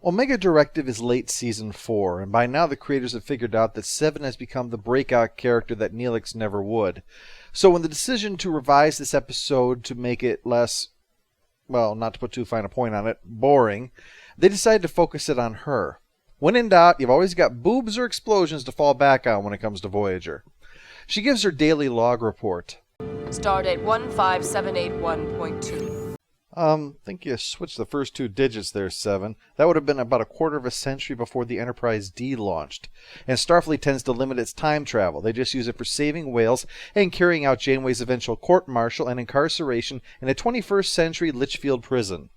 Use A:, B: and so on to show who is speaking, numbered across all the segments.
A: Omega Directive is late Season 4, and by now the creators have figured out that Seven has become the breakout character that Neelix never would. So when the decision to revise this episode to make it less, well, not to put too fine a point on it, boring, they decided to focus it on her. When in doubt, you've always got boobs or explosions to fall back on when it comes to Voyager. She gives her daily log report.
B: Stardate 15781.2.
A: Think you switched the first two digits there, Seven. That would have been about a quarter of a century before the Enterprise D launched. And Starfleet tends to limit its time travel. They just use it for saving whales and carrying out Janeway's eventual court-martial and incarceration in a 21st century Litchfield prison.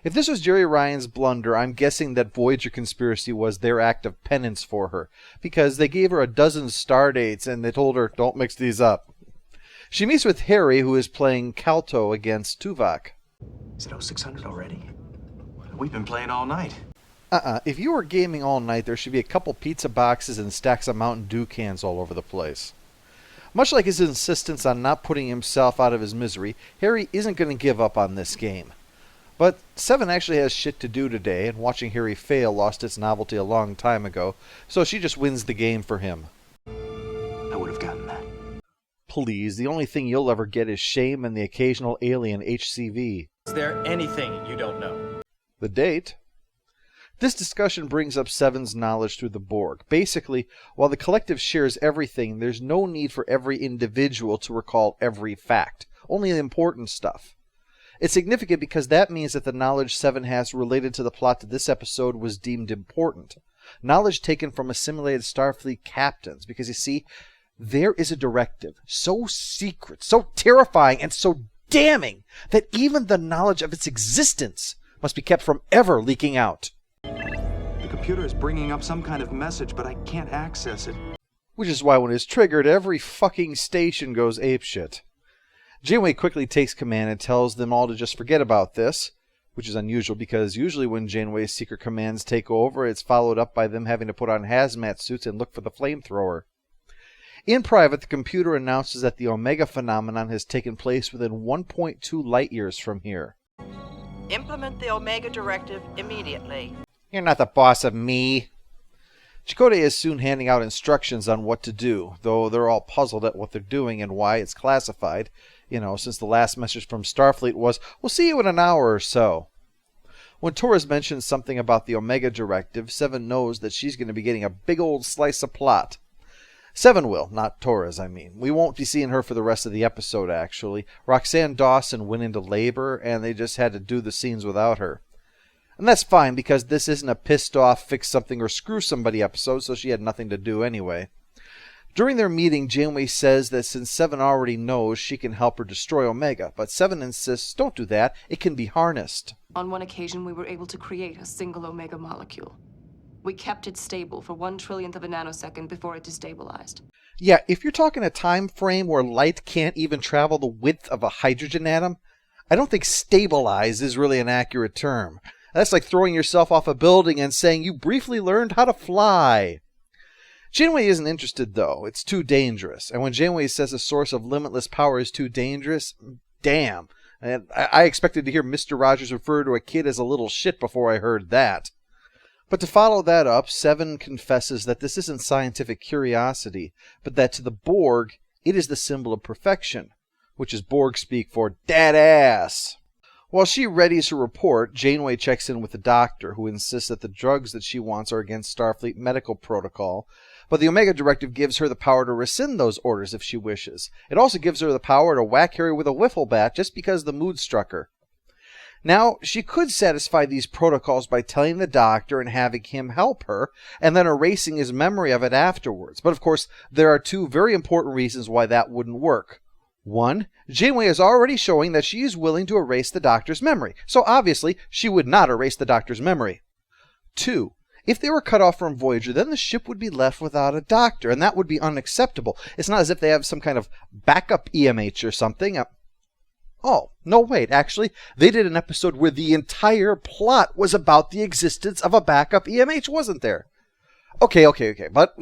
A: If this was Jerry Ryan's blunder, I'm guessing that Voyager Conspiracy was their act of penance for her, because they gave her a dozen stardates and they told her, don't mix these up. She meets with Harry, who is playing Calto against Tuvok.
C: Is it 0600 already? We've been playing all night.
A: If you were gaming all night, there should be a couple pizza boxes and stacks of Mountain Dew cans all over the place. Much like his insistence on not putting himself out of his misery, Harry isn't going to give up on this game. But Seven actually has shit to do today, and watching Harry fail lost its novelty a long time ago, so she just wins the game for him.
C: I would have gotten that.
A: Please, the only thing you'll ever get is shame and the occasional alien HCV.
D: Is there anything you don't know?
A: The date? This discussion brings up Seven's knowledge through the Borg. Basically, while the collective shares everything, there's no need for every individual to recall every fact, only the important stuff. It's significant because that means that the knowledge Seven has related to the plot to this episode was deemed important. Knowledge taken from assimilated Starfleet captains, because you see, there is a directive so secret, so terrifying, and so damning that even the knowledge of its existence must be kept from ever leaking out.
C: The computer is bringing up some kind of message, but I can't access it.
A: Which is why when it's triggered, every fucking station goes apeshit. Janeway quickly takes command and tells them all to just forget about this, which is unusual because usually when Janeway's secret commands take over, it's followed up by them having to put on hazmat suits and look for the flamethrower. In private, the computer announces that the Omega phenomenon has taken place within 1.2 light years from here.
E: Implement the Omega Directive immediately.
A: You're not the boss of me. Chakotay is soon handing out instructions on what to do, though they're all puzzled at what they're doing and why it's classified. Since the last message from Starfleet was, we'll see you in an hour or so. When Torres mentions something about the Omega Directive, Seven knows that she's going to be getting a big old slice of plot. Seven will, not Torres, I mean. We won't be seeing her for the rest of the episode, actually. Roxanne Dawson went into labor, and they just had to do the scenes without her. And that's fine, because this isn't a pissed-off, fix-something-or-screw-somebody episode, so she had nothing to do anyway. During their meeting, Janeway says that since Seven already knows, she can help her destroy Omega, but Seven insists, don't do that, it can be harnessed.
B: On one occasion, we were able to create a single Omega molecule. We kept it stable for 1/1,000,000th of a nanosecond before it destabilized.
A: Yeah, if you're talking a time frame where light can't even travel the width of a hydrogen atom, I don't think stabilize is really an accurate term. That's like throwing yourself off a building and saying you briefly learned how to fly. Janeway isn't interested, though. It's too dangerous. And when Janeway says a source of limitless power is too dangerous, damn. I expected to hear Mr. Rogers refer to a kid as a little shit before I heard that. But to follow that up, Seven confesses that this isn't scientific curiosity, but that to the Borg, it is the symbol of perfection, which is Borg speak for dad ass. While she readies her report, Janeway checks in with the doctor, who insists that the drugs that she wants are against Starfleet medical protocol, but the Omega Directive gives her the power to rescind those orders if she wishes. It also gives her the power to whack Harry with a wiffle bat just because the mood struck her. Now, she could satisfy these protocols by telling the doctor and having him help her, and then erasing his memory of it afterwards. But of course, there are two very important reasons why that wouldn't work. One, Janeway is already showing that she is willing to erase the doctor's memory, so obviously she would not erase the doctor's memory. Two, if they were cut off from Voyager, then the ship would be left without a doctor, and that would be unacceptable. It's not as if they have some kind of backup EMH or something. Oh, no, wait, actually, they did an episode where the entire plot was about the existence of a backup EMH, wasn't there? Okay, but,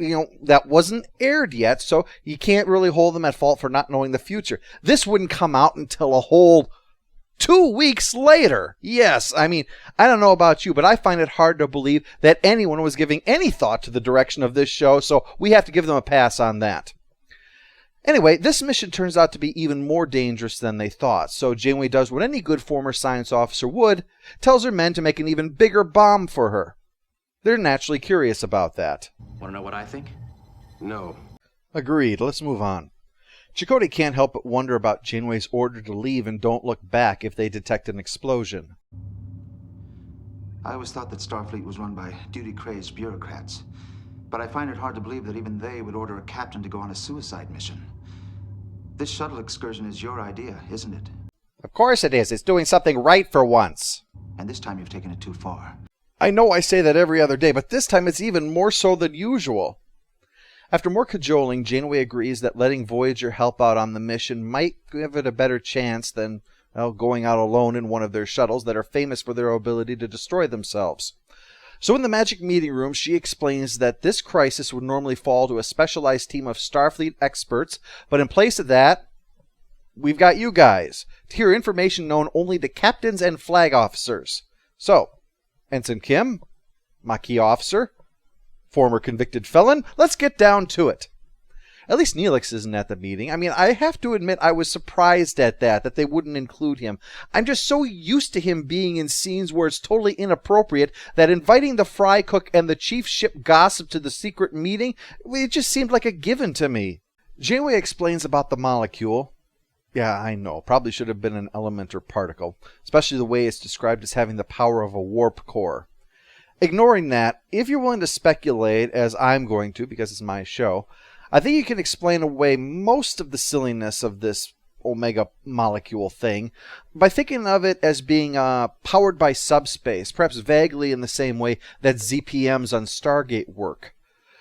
A: that wasn't aired yet, so you can't really hold them at fault for not knowing the future. This wouldn't come out until a whole 2 weeks later! Yes, I mean, I don't know about you, but I find it hard to believe that anyone was giving any thought to the direction of this show, so we have to give them a pass on that. Anyway, this mission turns out to be even more dangerous than they thought, so Janeway does what any good former science officer would, tells her men to make an even bigger bomb for her. They're naturally curious about that.
D: Want to know what I think?
F: No.
A: Agreed, let's move on. Chakotay can't help but wonder about Janeway's order to leave and don't look back if they detect an explosion.
G: I always thought that Starfleet was run by duty-crazed bureaucrats. But I find it hard to believe that even they would order a captain to go on a suicide mission. This shuttle excursion is your idea, isn't it?
A: Of course it is. It's doing something right for once.
G: And this time you've taken it too far.
A: I know I say that every other day, but this time it's even more so than usual. After more cajoling, Janeway agrees that letting Voyager help out on the mission might give it a better chance than, well, going out alone in one of their shuttles that are famous for their ability to destroy themselves. So in the magic meeting room, she explains that this crisis would normally fall to a specialized team of Starfleet experts, but in place of that, we've got you guys, to hear information known only to captains and flag officers. So, Ensign Kim, Maquis officer, former convicted felon, let's get down to it. At least Neelix isn't at the meeting. I mean, I have to admit I was surprised at that they wouldn't include him. I'm just so used to him being in scenes where it's totally inappropriate that inviting the fry cook and the chief ship gossip to the secret meeting, it just seemed like a given to me. Janeway explains about the molecule. Yeah, I know, probably should have been an element or particle, especially the way it's described as having the power of a warp core. Ignoring that, if you're willing to speculate, as I'm going to because it's my show, I think you can explain away most of the silliness of this Omega molecule thing by thinking of it as being powered by subspace, perhaps vaguely in the same way that ZPMs on Stargate work.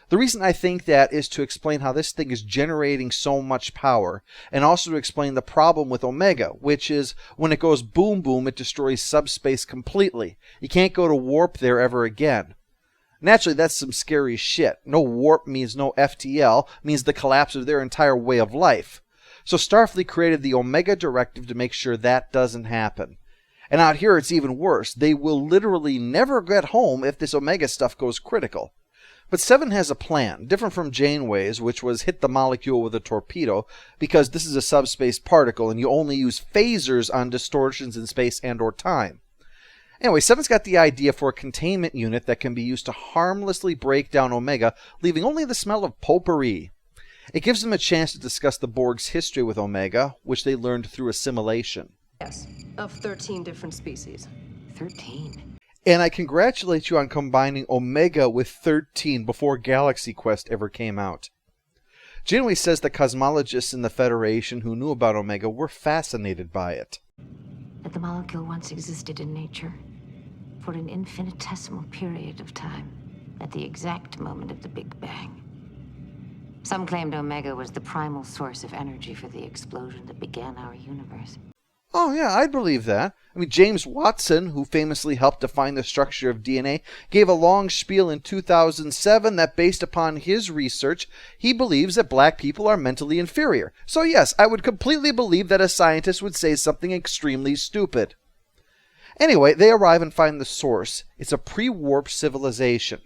A: The reason I think that is to explain how this thing is generating so much power, and also to explain the problem with Omega, which is when it goes boom boom, it destroys subspace completely. You can't go to warp there ever again. Naturally, that's some scary shit. No warp means no FTL, means the collapse of their entire way of life. So Starfleet created the Omega Directive to make sure that doesn't happen. And out here it's even worse. They will literally never get home if this Omega stuff goes critical. But Seven has a plan, different from Janeway's, which was hit the molecule with a torpedo, because this is a subspace particle and you only use phasers on distortions in space and or time. Anyway, Seven's got the idea for a containment unit that can be used to harmlessly break down Omega, leaving only the smell of potpourri. It gives them a chance to discuss the Borg's history with Omega, which they learned through assimilation.
B: Yes, of 13 different species.
E: 13.
A: And I congratulate you on combining Omega with 13 before Galaxy Quest ever came out. Janeway says the cosmologists in the Federation who knew about Omega were fascinated by it.
H: That the molecule once existed in nature for an infinitesimal period of time, at the exact moment of the Big Bang. Some claimed Omega was the primal source of energy for the explosion that began our universe.
A: Oh yeah, I'd believe that. I mean, James Watson, who famously helped define the structure of DNA, gave a long spiel in 2007 that based upon his research, he believes that black people are mentally inferior. So yes, I would completely believe that a scientist would say something extremely stupid. Anyway, they arrive and find the source. It's a pre-warp civilization.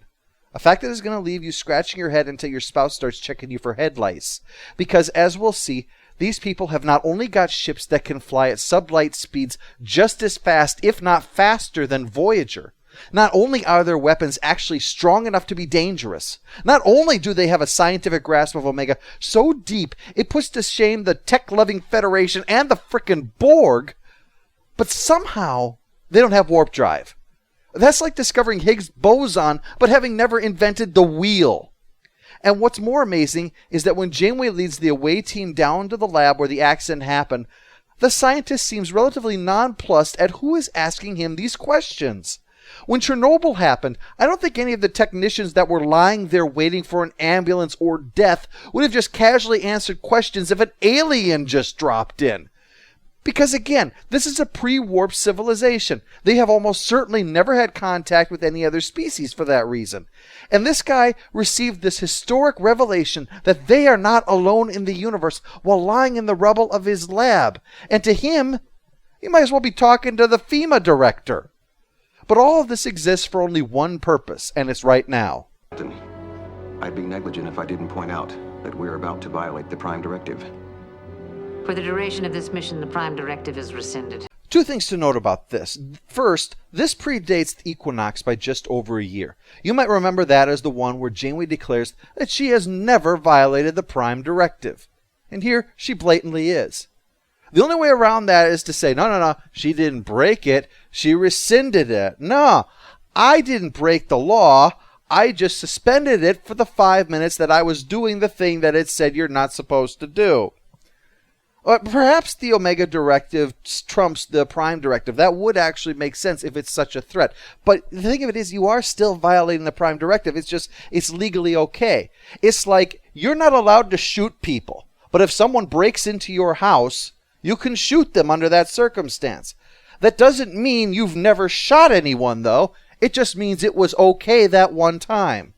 A: A fact that is going to leave you scratching your head until your spouse starts checking you for head lice. Because as we'll see, these people have not only got ships that can fly at sublight speeds just as fast, if not faster, than Voyager. Not only are their weapons actually strong enough to be dangerous, not only do they have a scientific grasp of Omega so deep it puts to shame the tech-loving Federation and the frickin' Borg, but somehow they don't have warp drive. That's like discovering Higgs boson, but having never invented the wheel. And what's more amazing is that when Janeway leads the away team down to the lab where the accident happened, the scientist seems relatively nonplussed at who is asking him these questions. When Chernobyl happened, I don't think any of the technicians that were lying there waiting for an ambulance or death would have just casually answered questions if an alien just dropped in. Because again, this is a pre-warp civilization. They have almost certainly never had contact with any other species for that reason. And this guy received this historic revelation that they are not alone in the universe while lying in the rubble of his lab. And to him, You might as well be talking to the FEMA director. But all of this exists for only one purpose, and it's right now.
F: Captain, I'd be negligent if I didn't point out that we're about to violate the Prime Directive.
H: For the duration of this mission, the Prime Directive is rescinded.
A: Two things to note about this. First, this predates the equinox by just over a year. You might remember that as the one where Janeway declares that she has never violated the Prime Directive. And here, she blatantly is. The only way around that is to say, no, she didn't break it, she rescinded it. No, I didn't break the law, I just suspended it for the 5 minutes that I was doing the thing that it said you're not supposed to do. Perhaps the Omega Directive trumps the Prime Directive. That would actually make sense if it's such a threat. But the thing of it is, you are still violating the Prime Directive. It's legally okay. It's like, you're not allowed to shoot people. But if someone breaks into your house, you can shoot them under that circumstance. That doesn't mean you've never shot anyone, though. It just means it was okay that one time.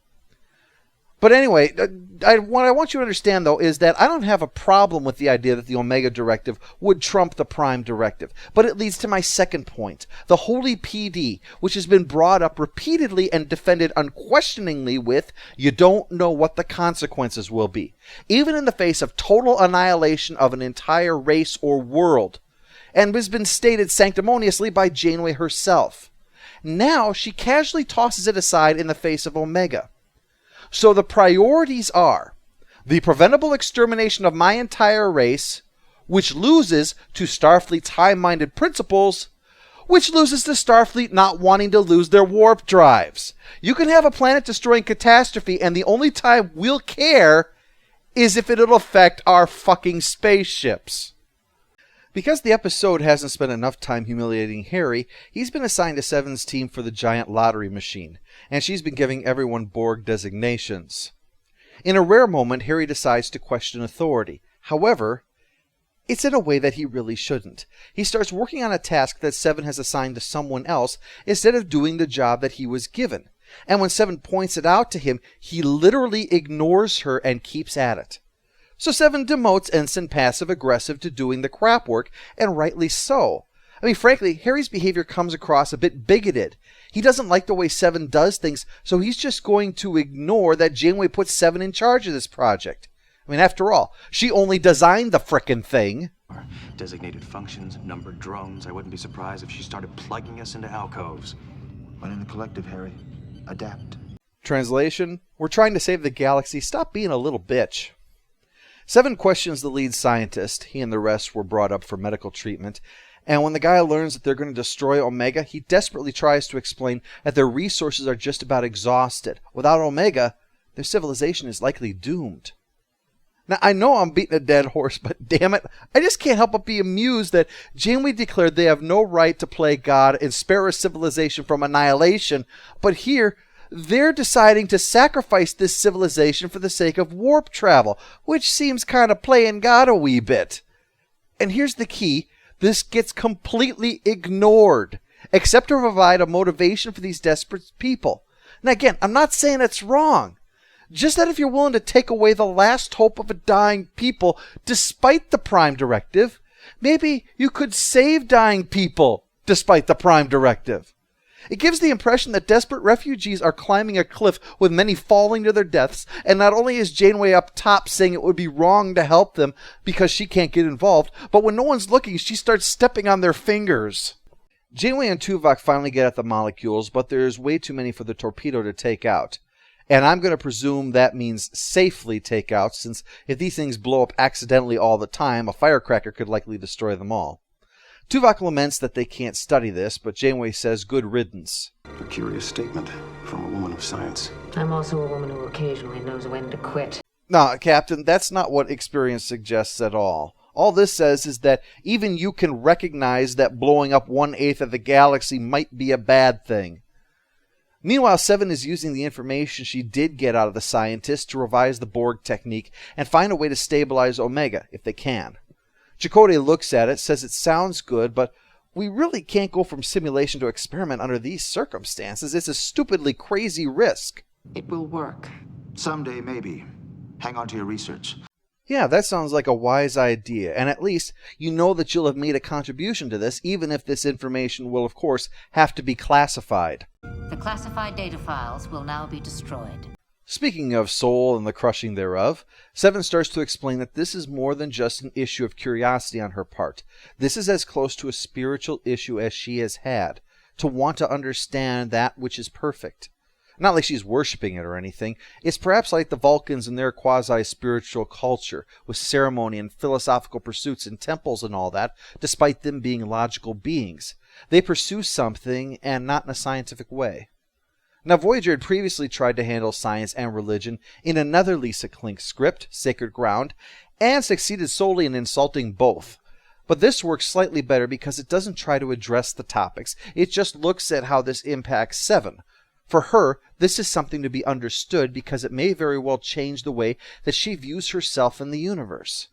A: But anyway, what I want you to understand, though, is that I don't have a problem with the idea that the Omega Directive would trump the Prime Directive. But it leads to my second point, the Holy PD, which has been brought up repeatedly and defended unquestioningly with, you don't know what the consequences will be, even in the face of total annihilation of an entire race or world, and has been stated sanctimoniously by Janeway herself. Now she casually tosses it aside in the face of Omega. So the priorities are the preventable extermination of my entire race, which loses to Starfleet's high-minded principles, which loses to Starfleet not wanting to lose their warp drives. You can have a planet-destroying catastrophe, and the only time we'll care is if it'll affect our fucking spaceships. Because the episode hasn't spent enough time humiliating Harry, he's been assigned to Seven's team for the giant lottery machine, and she's been giving everyone Borg designations. In a rare moment, Harry decides to question authority. However, it's in a way that he really shouldn't. He starts working on a task that Seven has assigned to someone else instead of doing the job that he was given. And when Seven points it out to him, he literally ignores her and keeps at it. So Seven demotes Ensign passive-aggressive to doing the crap work, and rightly so. I mean, frankly, Harry's behavior comes across a bit bigoted. He doesn't like the way Seven does things, so he's just going to ignore that Janeway put Seven in charge of this project. I mean, after all, she only designed the frickin' thing.
F: Designated functions, numbered drones. I wouldn't be surprised if she started plugging us into alcoves.
G: But in the collective, Harry, adapt.
A: Translation, we're trying to save the galaxy. Stop being a little bitch. Seven questions the lead scientist. He and the rest were brought up for medical treatment. And when the guy learns that they're going to destroy Omega, he desperately tries to explain that their resources are just about exhausted. Without Omega, their civilization is likely doomed. Now, I know I'm beating a dead horse, but damn it, I just can't help but be amused that Janeway declared they have no right to play God and spare a civilization from annihilation, but here, they're deciding to sacrifice this civilization for the sake of warp travel, which seems kind of playing God a wee bit. And here's the key. This gets completely ignored, except to provide a motivation for these desperate people. Now again, I'm not saying it's wrong. Just that if you're willing to take away the last hope of a dying people, despite the Prime Directive, maybe you could save dying people, despite the Prime Directive. It gives the impression that desperate refugees are climbing a cliff with many falling to their deaths, and not only is Janeway up top saying it would be wrong to help them because she can't get involved, but when no one's looking, she starts stepping on their fingers. Janeway and Tuvok finally get at the molecules, but there's way too many for the torpedo to take out. And I'm going to presume that means safely take out, since if these things blow up accidentally all the time, a firecracker could likely destroy them all. Tuvok laments that they can't study this, but Janeway says good riddance.
F: A curious statement from a woman of science.
H: I'm also a woman who occasionally knows when to quit.
A: No, Captain, that's not what experience suggests at all. All this says is that even you can recognize that blowing up 1/8 of the galaxy might be a bad thing. Meanwhile, Seven is using the information she did get out of the scientists to revise the Borg technique and find a way to stabilize Omega, if they can. Chakotay looks at it, says it sounds good, but we really can't go from simulation to experiment under these circumstances. It's a stupidly crazy risk.
B: It will work.
G: Someday, maybe. Hang on to your research.
A: Yeah, that sounds like a wise idea, and at least you know that you'll have made a contribution to this, even if this information will, of course, have to be classified.
H: The classified data files will now be destroyed.
A: Speaking of soul and the crushing thereof, Seven starts to explain that this is more than just an issue of curiosity on her part. This is as close to a spiritual issue as she has had, to want to understand that which is perfect. Not like she's worshipping it or anything. It's perhaps like the Vulcans and their quasi-spiritual culture, with ceremony and philosophical pursuits and temples and all that, despite them being logical beings. They pursue something, and not in a scientific way. Now, Voyager had previously tried to handle science and religion in another Lisa Klink script, Sacred Ground, and succeeded solely in insulting both. But this works slightly better because it doesn't try to address the topics. It just looks at how this impacts Seven. For her, this is something to be understood because it may very well change the way that she views herself in the universe.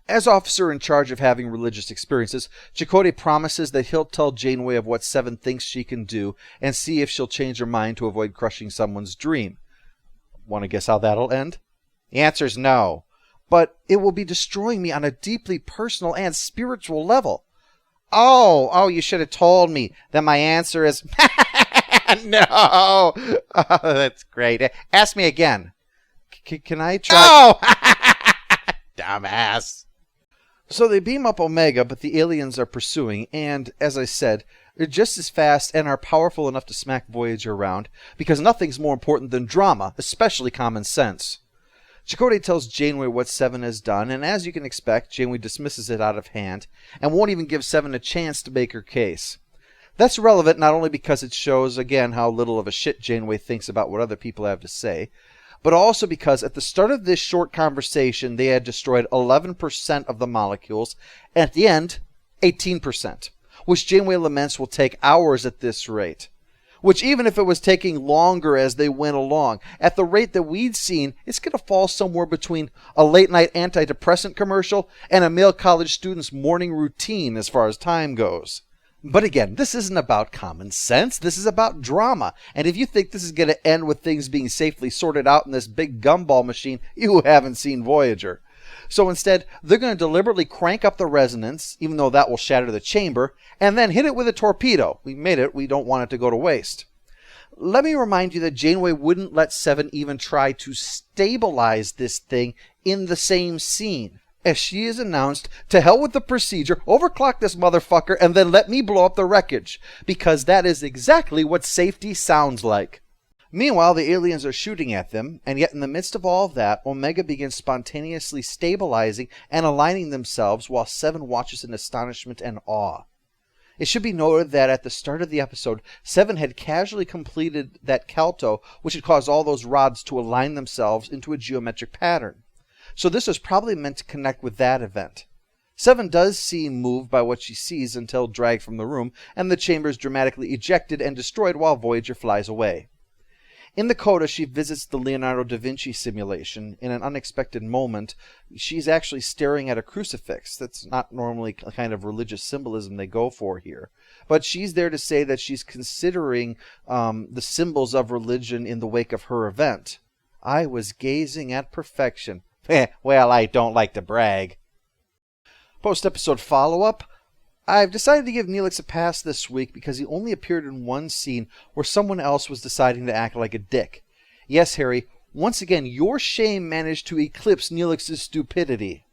A: As officer in charge of having religious experiences, Chakotay promises that he'll tell Janeway of what Seven thinks she can do and see if she'll change her mind to avoid crushing someone's dream. Want to guess how that'll end? The answer's no. But it will be destroying me on a deeply personal and spiritual level. Oh, you should have told me that my answer is... No! Oh, that's great. Ask me again. Can I try... Oh! Dumbass. So they beam up Omega, but the aliens are pursuing, and, as I said, they're just as fast and are powerful enough to smack Voyager around, because nothing's more important than drama, especially common sense. Chakotay tells Janeway what Seven has done, and as you can expect, Janeway dismisses it out of hand, and won't even give Seven a chance to make her case. That's relevant not only because it shows, again, how little of a shit Janeway thinks about what other people have to say, but also because at the start of this short conversation, they had destroyed 11% of the molecules, and at the end, 18%, which Janeway laments will take hours at this rate. Which, even if it was taking longer as they went along, at the rate that we'd seen, it's going to fall somewhere between a late-night antidepressant commercial and a male college student's morning routine as far as time goes. But again, this isn't about common sense. This is about drama. And if you think this is going to end with things being safely sorted out in this big gumball machine, you haven't seen Voyager. So instead, they're going to deliberately crank up the resonance, even though that will shatter the chamber, and then hit it with a torpedo. We made it. We don't want it to go to waste. Let me remind you that Janeway wouldn't let Seven even try to stabilize this thing in the same scene. As she has announced, to hell with the procedure, overclock this motherfucker, and then let me blow up the wreckage, because that is exactly what safety sounds like. Meanwhile, the aliens are shooting at them, and yet in the midst of all of that, Omega begins spontaneously stabilizing and aligning themselves while Seven watches in astonishment and awe. It should be noted that at the start of the episode, Seven had casually completed that Calto, which had caused all those rods to align themselves into a geometric pattern. So this was probably meant to connect with that event. Seven does seem moved by what she sees until dragged from the room, and the chamber is dramatically ejected and destroyed while Voyager flies away. In the coda, she visits the Leonardo da Vinci simulation. In an unexpected moment, she's actually staring at a crucifix. That's not normally a kind of religious symbolism they go for here. But she's there to say that she's considering the symbols of religion in the wake of her event. I was gazing at perfection. Well, I don't like to brag. Post-episode follow-up. I've decided to give Neelix a pass this week because he only appeared in one scene where someone else was deciding to act like a dick. Yes, Harry, once again, your shame managed to eclipse Neelix's stupidity.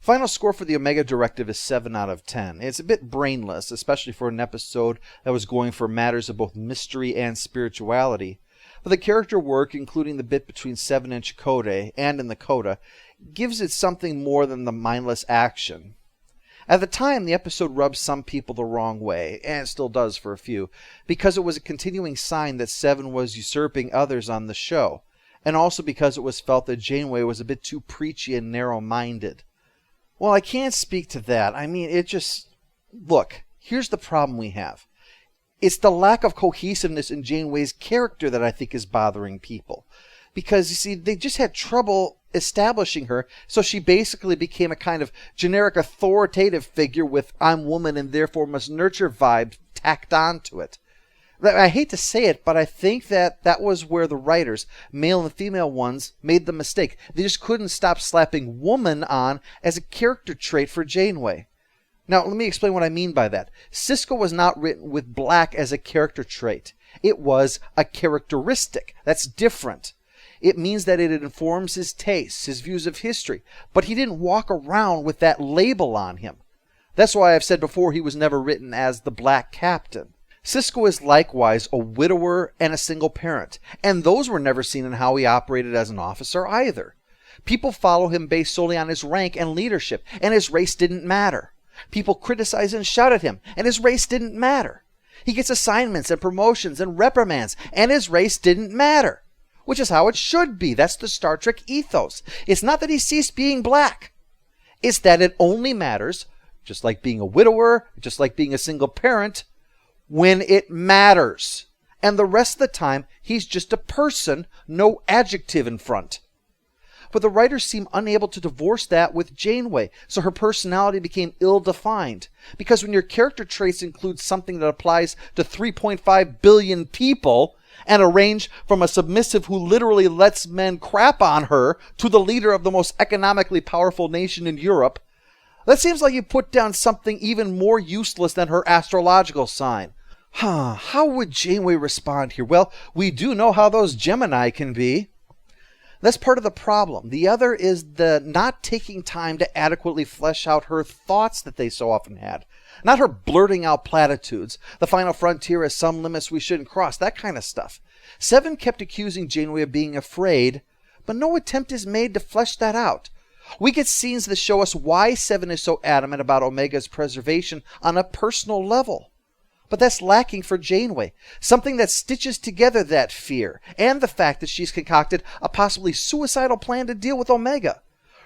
A: Final score for the Omega Directive is 7 out of 10. It's a bit brainless, especially for an episode that was going for matters of both mystery and spirituality. But the character work, including the bit between Seven and Chakotay, and in the coda, gives it something more than the mindless action. At the time, the episode rubbed some people the wrong way, and it still does for a few, because it was a continuing sign that Seven was usurping others on the show, and also because it was felt that Janeway was a bit too preachy and narrow-minded. Well, I can't speak to that. I mean, it just... Look, here's the problem we have. It's the lack of cohesiveness in Janeway's character that I think is bothering people. Because, you see, they just had trouble establishing her, so she basically became a kind of generic authoritative figure with I'm woman and therefore must nurture vibe tacked onto it. I hate to say it, but I think that was where the writers, male and female ones, made the mistake. They just couldn't stop slapping woman on as a character trait for Janeway. Now, let me explain what I mean by that. Sisko was not written with black as a character trait. It was a characteristic. That's different. It means that it informs his tastes, his views of history, but he didn't walk around with that label on him. That's why I've said before he was never written as the Black Captain. Sisko is likewise a widower and a single parent, and those were never seen in how he operated as an officer either. People follow him based solely on his rank and leadership, and his race didn't matter. People criticize and shout at him, and his race didn't matter. He gets assignments and promotions and reprimands, and his race didn't matter. Which is how it should be. That's the Star Trek ethos. It's not that he ceased being black. It's that it only matters, just like being a widower, just like being a single parent, when it matters. And the rest of the time, he's just a person, no adjective in front. But the writers seem unable to divorce that with Janeway, so her personality became ill-defined. Because when your character traits include something that applies to 3.5 billion people, and a range from a submissive who literally lets men crap on her to the leader of the most economically powerful nation in Europe, that seems like you put down something even more useless than her astrological sign. How would Janeway respond here? Well, we do know how those Gemini can be. That's part of the problem. The other is the not taking time to adequately flesh out her thoughts that they so often had. Not her blurting out platitudes. The final frontier has some limits we shouldn't cross. That kind of stuff. Seven kept accusing Janeway of being afraid, but no attempt is made to flesh that out. We get scenes that show us why Seven is so adamant about Omega's preservation on a personal level. But that's lacking for Janeway. Something that stitches together that fear and the fact that she's concocted a possibly suicidal plan to deal with Omega.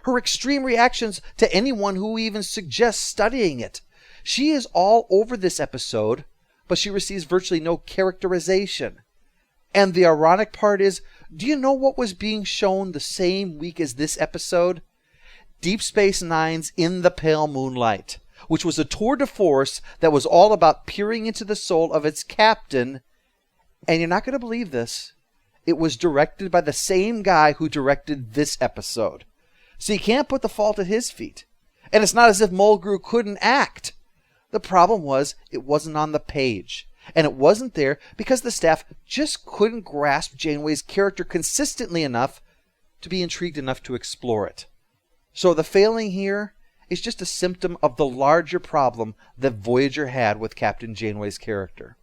A: Her extreme reactions to anyone who even suggests studying it. She is all over this episode, but she receives virtually no characterization. And the ironic part is, do you know what was being shown the same week as this episode? Deep Space Nine's In the Pale Moonlight, which was a tour de force that was all about peering into the soul of its captain. And you're not going to believe this. It was directed by the same guy who directed this episode. So you can't put the fault at his feet. And it's not as if Mulgrew couldn't act. The problem was it wasn't on the page. And it wasn't there because the staff just couldn't grasp Janeway's character consistently enough to be intrigued enough to explore it. So the failing here is just a symptom of the larger problem that Voyager had with Captain Janeway's character.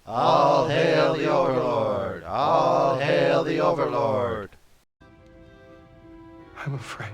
I: All hail the Overlord! All hail the Overlord!
C: I'm afraid.